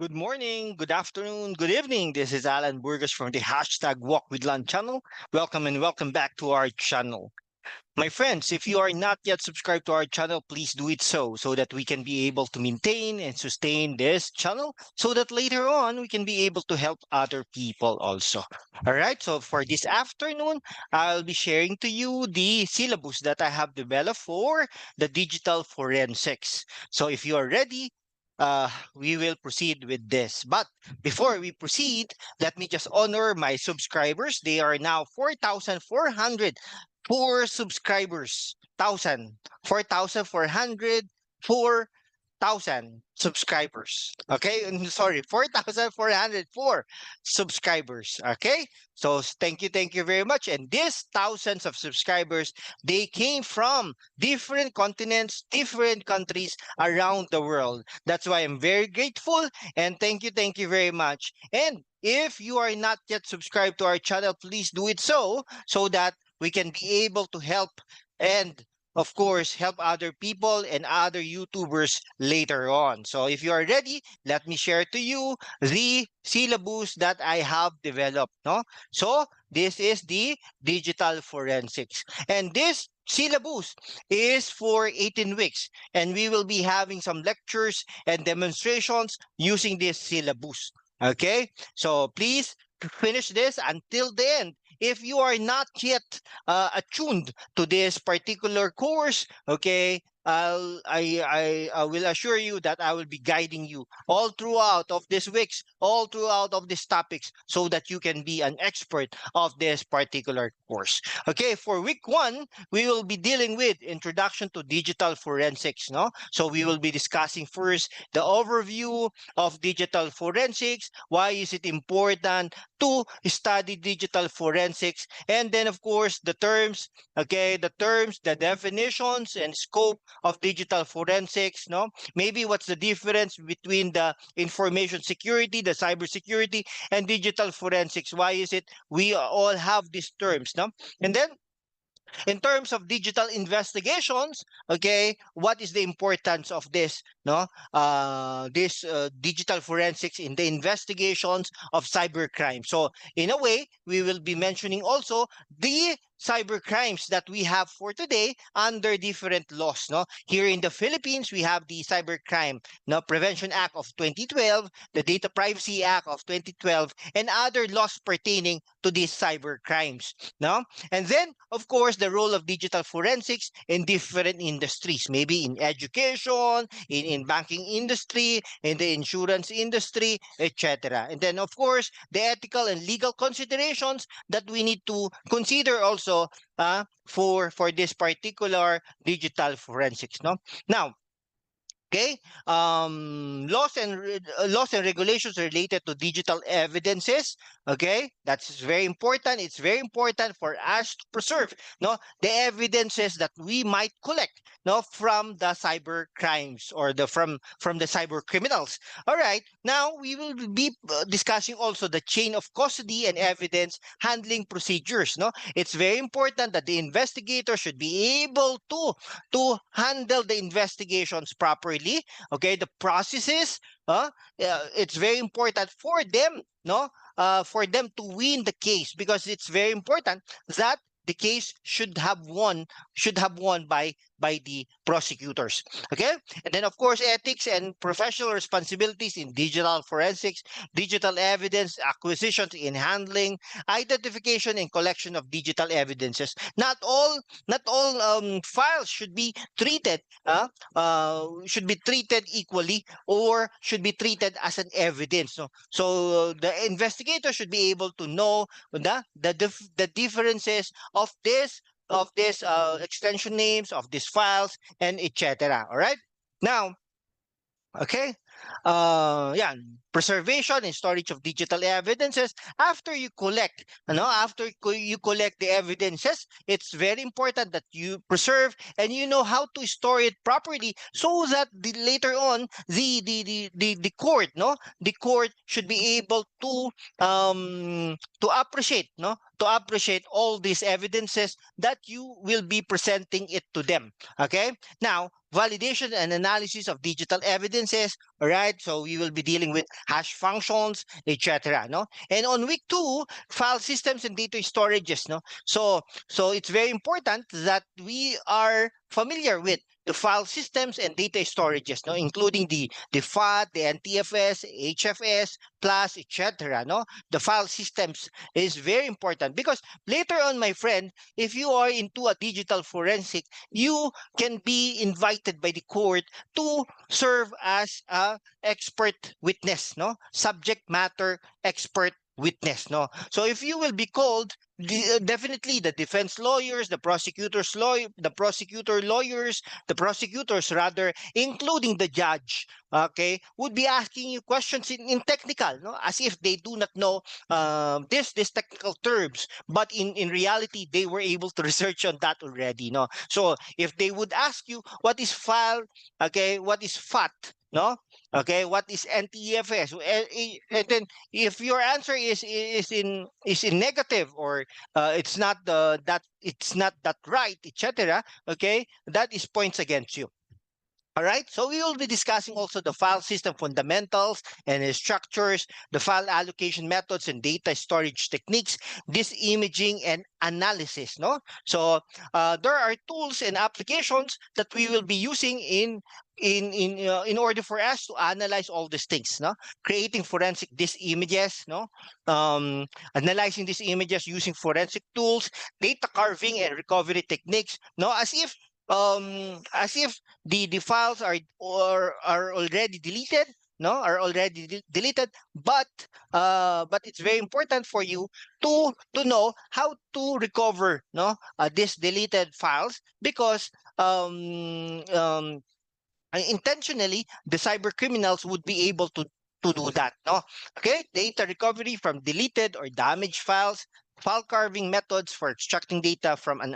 Good morning, good afternoon, good evening. This is Alan Burgos from the hashtag wokwithLan channel. Welcome and welcome back to our channel. My friends, if you are not yet subscribed to our channel, please do it so that we can be able to maintain and sustain this channel so that later on we can be able to help other people also. All right, so for this afternoon, I'll be sharing to you the syllabus that I have developed for the digital forensics. So if you are ready, we will proceed with this. But before we proceed, let me just honor my subscribers. They are now 4,404 subscribers. 4,404 subscribers. Okay, sorry, 4,404 subscribers. Okay, so thank you very much. And these thousands of subscribers, they came from different continents, different countries around the world. That's why I'm very grateful and thank you very much. And if you are not yet subscribed to our channel, please do it so that we can be able to help and of course help other people and other YouTubers later on. So if you are ready, let me share to you the syllabus that I have developed. No? So this is the digital forensics. And this syllabus is for 18 weeks. And we will be having some lectures and demonstrations using this syllabus. Okay? So please finish this until the end. If you are not yet attuned to this particular course, okay, I will assure you that I will be guiding you all throughout of these weeks, all throughout of these topics, so that you can be an expert of this particular course. Okay, for week 1, we will be dealing with introduction to digital forensics. No, so we will be discussing first the overview of digital forensics. Why is it important to study digital forensics? And then, of course, the terms. Okay, the terms, the definitions, and scope of digital forensics. No, maybe what's the difference between the information security, the cybersecurity, and digital forensics? Why is it we all have these terms? No, and then in terms of digital investigations, okay, what is the importance of this? No, this digital forensics in the investigations of cybercrime. So in a way, we will be mentioning also the cyber crimes that we have for today under different laws. No, here in the Philippines, we have the Cybercrime No Prevention Act of 2012, the Data Privacy Act of 2012, and other laws pertaining to these cyber crimes. No, and then of course the role of digital forensics in different industries, maybe in education, in banking industry, in the insurance industry, etc. And then of course the ethical and legal considerations that we need to consider also for this particular digital forensics. No, now, okay, laws and regulations related to digital evidences. Okay, that's very important. It's very important for us to preserve no the evidences that we might collect no from the cyber crimes or the from the cyber criminals. All right, now we will be discussing also the chain of custody and evidence handling procedures. No, it's very important that the investigator should be able to handle the investigations properly. Okay, the processes, it's very important for them, no, for them to win the case, because it's very important that the case should have won by the prosecutors. Okay, and then of course ethics and professional responsibilities in digital forensics, digital evidence acquisitions in handling, identification and collection of digital evidences. Not all files should be treated equally or should be treated as an evidence. So the investigator should be able to know the differences of this extension names of these files and etc. All right. Now, okay. Yeah, preservation and storage of digital evidences. After you collect, you collect the evidences, it's very important that you preserve and you know how to store it properly so that later on the court, the court should be able to appreciate, to appreciate all these evidences that you will be presenting it to them. Okay. Now, validation and analysis of digital evidences. All right, so we will be dealing with hash functions, etc. No, and on week two, file systems and data storages. No, so it's very important that we are familiar with the file systems and data storages, no, including the FAT, the NTFS, HFS, plus, etc. No, the file systems is very important because later on, my friend, if you are into a digital forensic, you can be invited by the court to serve as a expert witness, no, subject matter expert witness, no. So if you will be called, definitely the defense lawyers, the prosecutor lawyers, the prosecutors rather, including the judge, okay, would be asking you questions in technical, no, as if they do not know this technical terms, but in reality they were able to research on that already, no. So if they would ask you what is file, okay, what is FAT, no, okay, what is NTFS, and then if your answer is in negative, or it's not that right, etc., okay, that is points against you. All right, so we will be discussing also the file system fundamentals and its structures, the file allocation methods and data storage techniques, this imaging and analysis. No, so there are tools and applications that we will be using in order for us to analyze all these things. No, creating forensic these images. No, analyzing these images using forensic tools, data carving and recovery techniques. No, as if the files are already deleted, no, are already deleted, but it's very important for you to know how to recover, no, these deleted files, because intentionally the cyber criminals would be able to do that, no. Okay, data recovery from deleted or damaged files, file carving methods for extracting data from an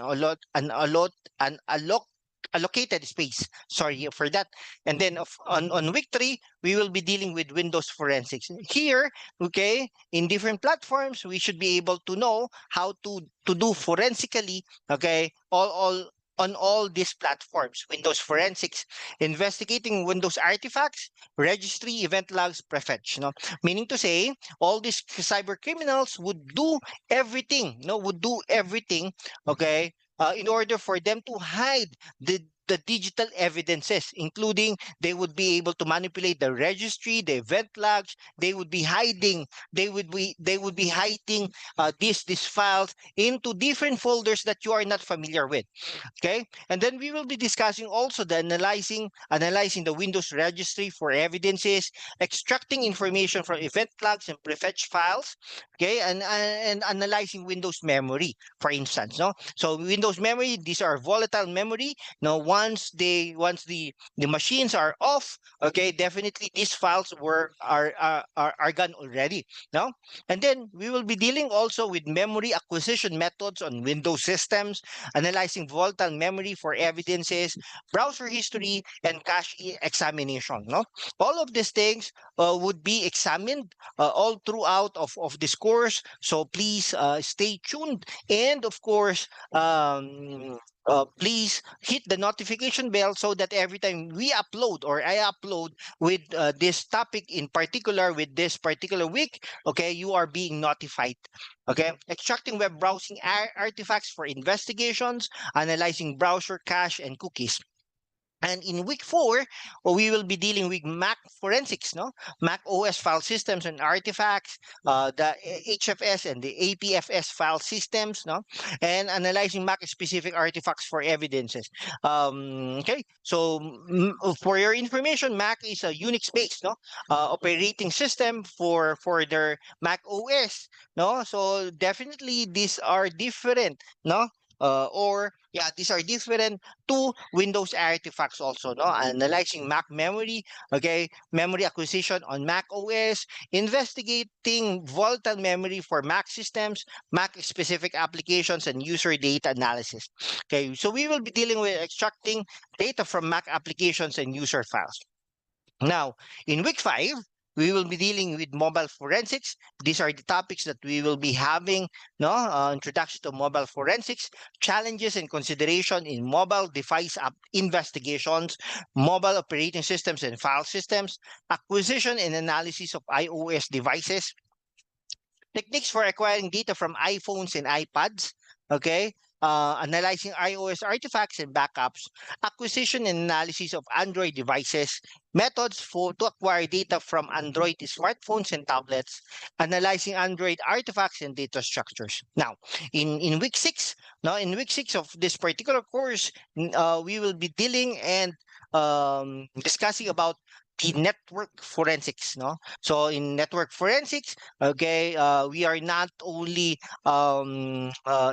allocated space, sorry for that. And then on week three, we will be dealing with Windows forensics here. Okay, in different platforms we should be able to know how to do forensically, okay, all on all these platforms. Windows forensics, investigating Windows artifacts, registry, event logs, prefetch. No, meaning to say, all these cyber criminals would do everything. No, would do everything. Okay, in order for them to hide the digital evidences, including they would be able to manipulate the registry, the event logs. They would be hiding these files into different folders that you are not familiar with. Okay, and then we will be discussing also the analyzing the Windows registry for evidences, extracting information from event logs and prefetch files. Okay, and analyzing Windows memory, for instance. No, so Windows memory, these are volatile memory. Now, once the machines are off, okay, definitely these files are gone already. No, and then we will be dealing also with memory acquisition methods on Windows systems, analyzing volatile memory for evidences, browser history, and cache examination. No, all of these things would be examined all throughout of this course. So please stay tuned, and of course, please hit the notification bell so that every time we upload or I upload with this topic in particular, with this particular week, okay, you are being notified. Okay, extracting web browsing artifacts for investigations, analyzing browser cache and cookies. And in week four, we will be dealing with Mac forensics, no? Mac OS file systems and artifacts, the HFS and the APFS file systems, no? And analyzing Mac specific artifacts for evidences. Okay, so for your information, Mac is a Unix based, no, operating system for their Mac OS, no? So definitely these are different, no? Or yeah, these are different to Windows artifacts also, no? Analyzing Mac memory, okay, memory acquisition on Mac OS, investigating volatile memory for Mac systems, Mac specific applications, and user data analysis. Okay, so we will be dealing with extracting data from Mac applications and user files. Now, in week five, we will be dealing with mobile forensics. These are the topics that we will be having. No, introduction to mobile forensics, challenges and consideration in mobile device app investigations, mobile operating systems and file systems, acquisition and analysis of iOS devices, techniques for acquiring data from iPhones and iPads, okay? Analyzing iOS artifacts and backups, acquisition and analysis of Android devices, methods for to acquire data from Android smartphones and tablets, analyzing Android artifacts and data structures. Now, in week six, now in week six of this particular course, we will be dealing and discussing about the network forensics. No, so in network forensics, okay, we are not only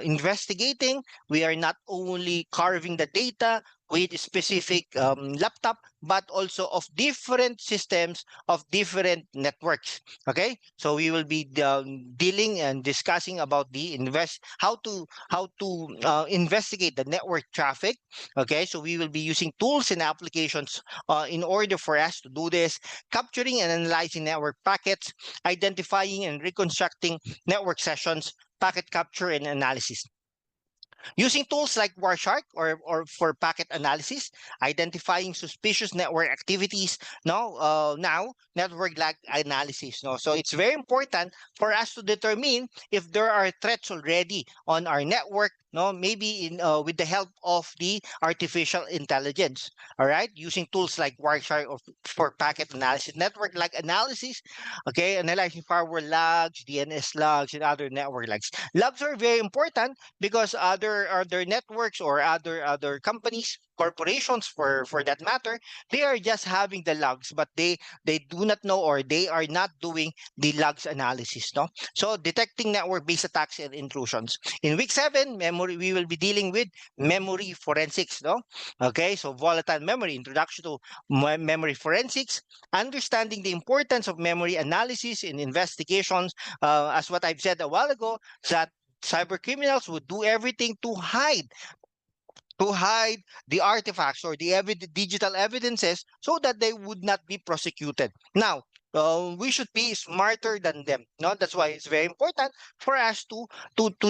investigating, we are not only carving the data with a specific laptop, but also of different systems of different networks. Okay, so we will be dealing and discussing about the how to investigate the network traffic. Okay, so we will be using tools and applications in order for us to do this, capturing and analyzing network packets, identifying and reconstructing network sessions, packet capture and analysis. Using tools like Wireshark or for packet analysis, identifying suspicious network activities. Now network lag analysis. No, so it's very important for us to determine if there are threats already on our network. No, maybe in with the help of the artificial intelligence. All right, using tools like Wireshark for packet analysis, network lag analysis. Okay, analyzing firewall logs, DNS logs, and other network logs. Logs are very important because other networks or other companies, corporations for that matter, they are just having the logs, but they do not know, or they are not doing the logs analysis. No, so detecting network based attacks and intrusions. In week 7 memory, we will be dealing with memory forensics. No, okay, so volatile memory, introduction to memory forensics, understanding the importance of memory analysis in investigations. As what I've said a while ago, that cyber criminals would do everything to hide the artifacts or the digital evidences so that they would not be prosecuted. Now, we should be smarter than them. No, that's why it's very important for us to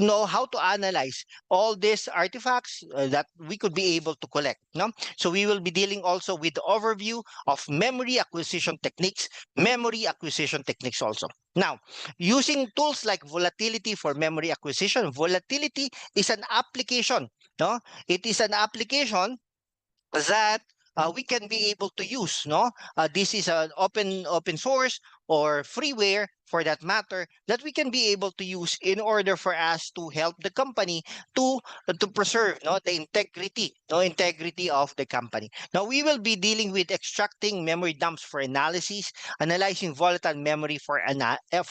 know how to analyze all these artifacts that we could be able to collect. No, so we will be dealing also with the overview of memory acquisition techniques also. Now, using tools like volatility for memory acquisition, volatility is an application. No, it is an application that we can be able to use. No, this is an open source or freeware for that matter that we can be able to use in order for us to help the company to preserve, no, the integrity of the company. Now we will be dealing with extracting memory dumps for analysis, analyzing volatile memory for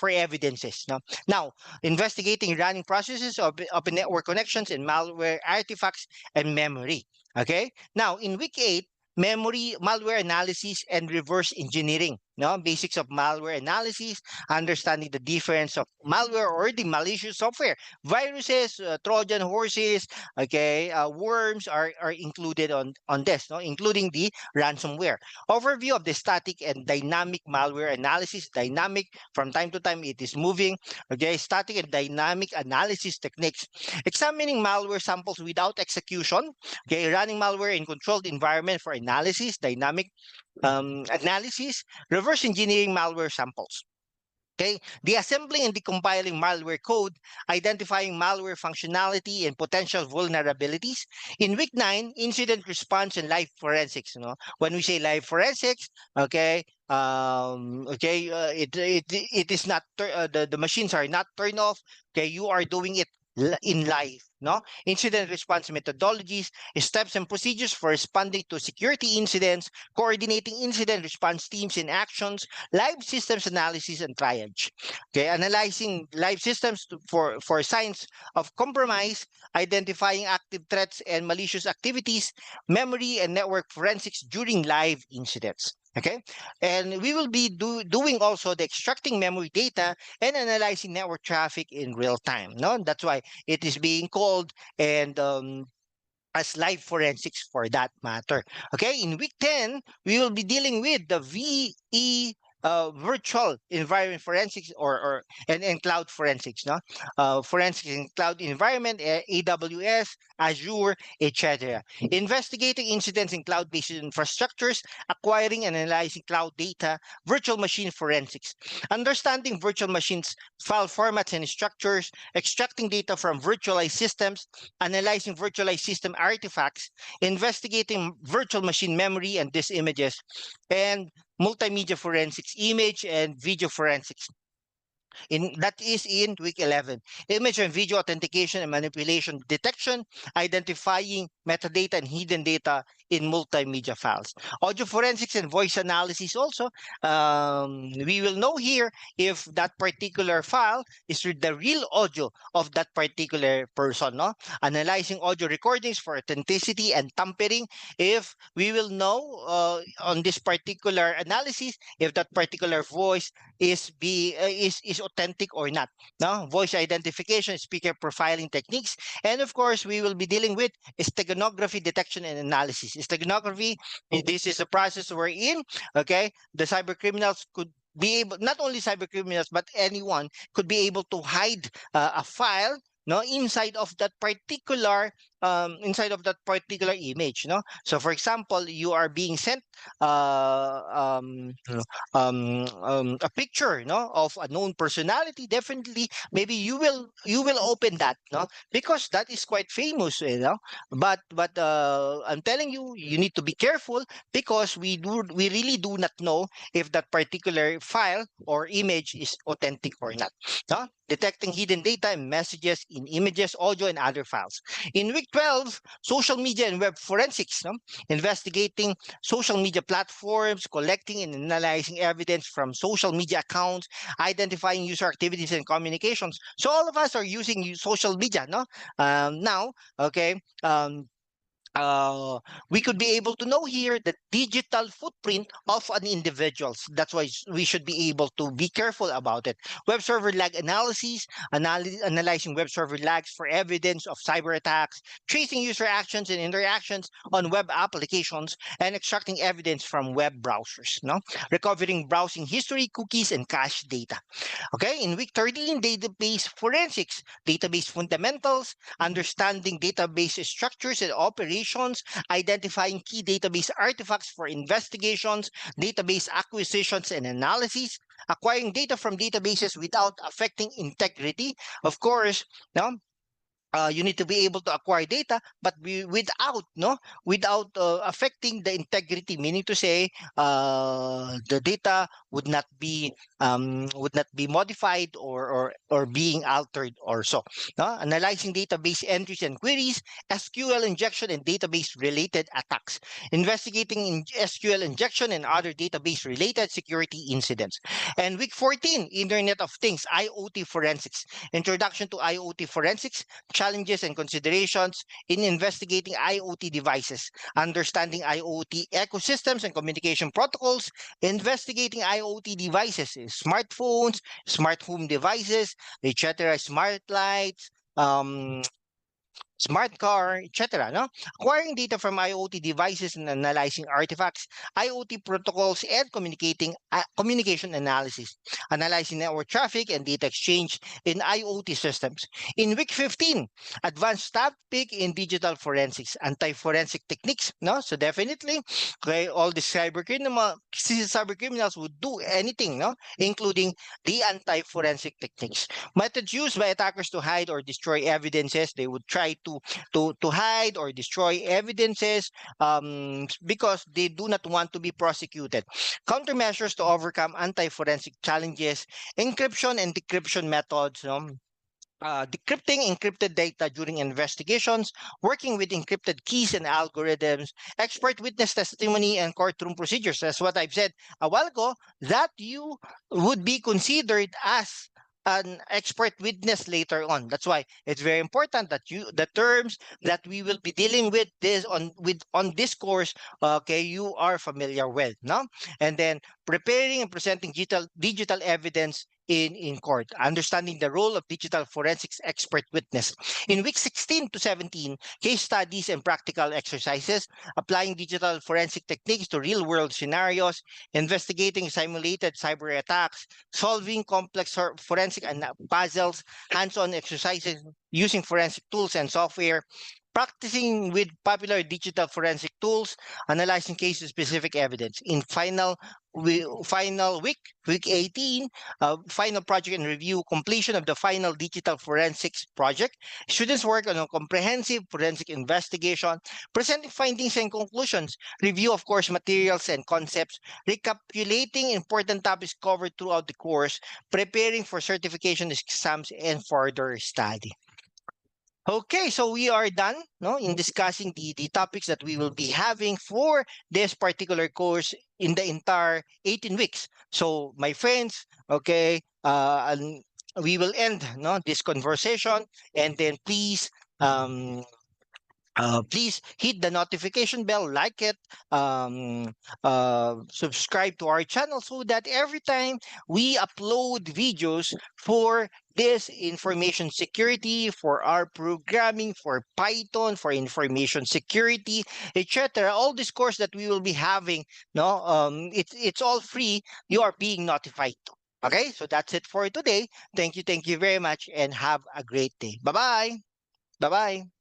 evidences. No, now investigating running processes of network connections and malware artifacts and memory. Okay. Now, in week 8, memory, malware analysis, and reverse engineering. No, basics of malware analysis, understanding the difference of malware or the malicious software, viruses, Trojan horses, okay, worms are included on this, no, including the ransomware. Overview of the static and dynamic malware analysis. Dynamic, from time to time it is moving. Okay, static and dynamic analysis techniques. Examining malware samples without execution. Okay, running malware in controlled environment for analysis, dynamic analysis, reverse engineering malware samples. Okay, the assembling and decompiling malware code, identifying malware functionality and potential vulnerabilities. In week 9, incident response and live forensics. You know, when we say live forensics, okay, it is not the machines are not turned off. Okay, you are doing it in live. No, incident response methodologies, steps and procedures for responding to security incidents, coordinating incident response teams in actions, live systems analysis and triage. Okay, analyzing live systems for signs of compromise, identifying active threats and malicious activities, memory and network forensics during live incidents. Okay, and we will be doing also the extracting memory data and analyzing network traffic in real time. No, that's why it is being called and as live forensics for that matter. Okay, in week 10, we will be dealing with the virtual environment forensics or and cloud forensics, no? Forensics in cloud environment, AWS, Azure, etc. Investigating incidents in cloud-based infrastructures, acquiring and analyzing cloud data, virtual machine forensics, understanding virtual machines, file formats and structures, extracting data from virtualized systems, analyzing virtualized system artifacts, investigating virtual machine memory and disk images, and multimedia forensics, image and video forensics. That is in week 11. Image and video authentication and manipulation detection, identifying metadata and hidden data in multimedia files. Audio forensics and voice analysis also. We will know here if that particular file is the real audio of that particular person. No? Analyzing audio recordings for authenticity and tampering. If we will know on this particular analysis if that particular voice is authentic or not. No, voice identification, speaker profiling techniques, and of course, we will be dealing with steganography detection and analysis. Steganography, this is a process we're in. Okay, the cyber criminals could be able, not only cyber criminals, but anyone could be able to hide a file, no, inside of that particular image, no. So for example, you are being sent a picture, no, of a known personality. Definitely, maybe you will open that, no, because that is quite famous, but I'm telling you, you need to be careful, because we really do not know if that particular file or image is authentic or not, no? Detecting hidden data and messages in images, audio, and other files. In week 12, social media and web forensics, no? Investigating social media platforms, collecting and analyzing evidence from social media accounts, identifying user activities and communications. So all of us are using social media, no? Now, okay. Uh, we could be able to know here the digital footprint of an individual. That's why we should be able to be careful about it. Web server lag analysis, analyzing web server lags for evidence of cyber attacks, tracing user actions and interactions on web applications, and extracting evidence from web browsers. No, recovering browsing history, cookies, and cache data. Okay, in week 13, database forensics, database fundamentals, understanding database structures and operations, identifying key database artifacts for investigations, database acquisitions and analysis, acquiring data from databases without affecting integrity. Of course, no, you need to be able to acquire data, but without affecting the integrity, meaning to say the data would not be modified or being altered or so. No? Analyzing database entries and queries, SQL injection and database related attacks, investigating SQL injection and other database related security incidents. And week 14, Internet of Things, IoT forensics, introduction to IoT forensics, challenges and considerations in investigating IoT devices, understanding IoT ecosystems and communication protocols, investigating IoT devices, smartphones, smart home devices, etc., smart lights, smart car, etc. No? Acquiring data from IoT devices and analyzing artifacts, IoT protocols, and communication analysis, analyzing network traffic and data exchange in IoT systems. In week 15, advanced topic in digital forensics, anti-forensic techniques. No, so definitely, okay, all the cyber criminals would do anything, no, including the anti-forensic techniques. Methods used by attackers to hide or destroy evidences. They would try to hide or destroy evidences because they do not want to be prosecuted. Countermeasures to overcome anti-forensic challenges, encryption and decryption methods, decrypting encrypted data during investigations, working with encrypted keys and algorithms, expert witness testimony, and courtroom procedures. That's what I've said a while ago, that you would be considered as an expert witness later on. That's why it's very important that the terms that we will be dealing with on this course, okay, you are familiar with, no? And then preparing and presenting digital evidence in court, understanding the role of digital forensics expert witness. In week 16 to 17, case studies and practical exercises, applying digital forensic techniques to real world scenarios, investigating simulated cyber attacks, solving complex forensic and puzzles, hands on exercises using forensic tools and software, practicing with popular digital forensic tools, analyzing case-specific evidence. In final week 18, final project and review, completion of the final digital forensics project. Students work on a comprehensive forensic investigation, presenting findings and conclusions, review of course materials and concepts, recapitulating important topics covered throughout the course, preparing for certification exams and further study. Okay, so we are done no, in discussing the topics that we will be having for this particular course in the entire 18 weeks. So, my friends, okay, we will end no, this conversation, and then please hit the notification bell, like it, subscribe to our channel so that every time we upload videos for this information security, for our programming, for Python, for information security, etc., all this course that we will be having, no, it's all free. You are being notified too. Okay, so that's it for today. Thank you very much, and have a great day. Bye bye. Bye bye.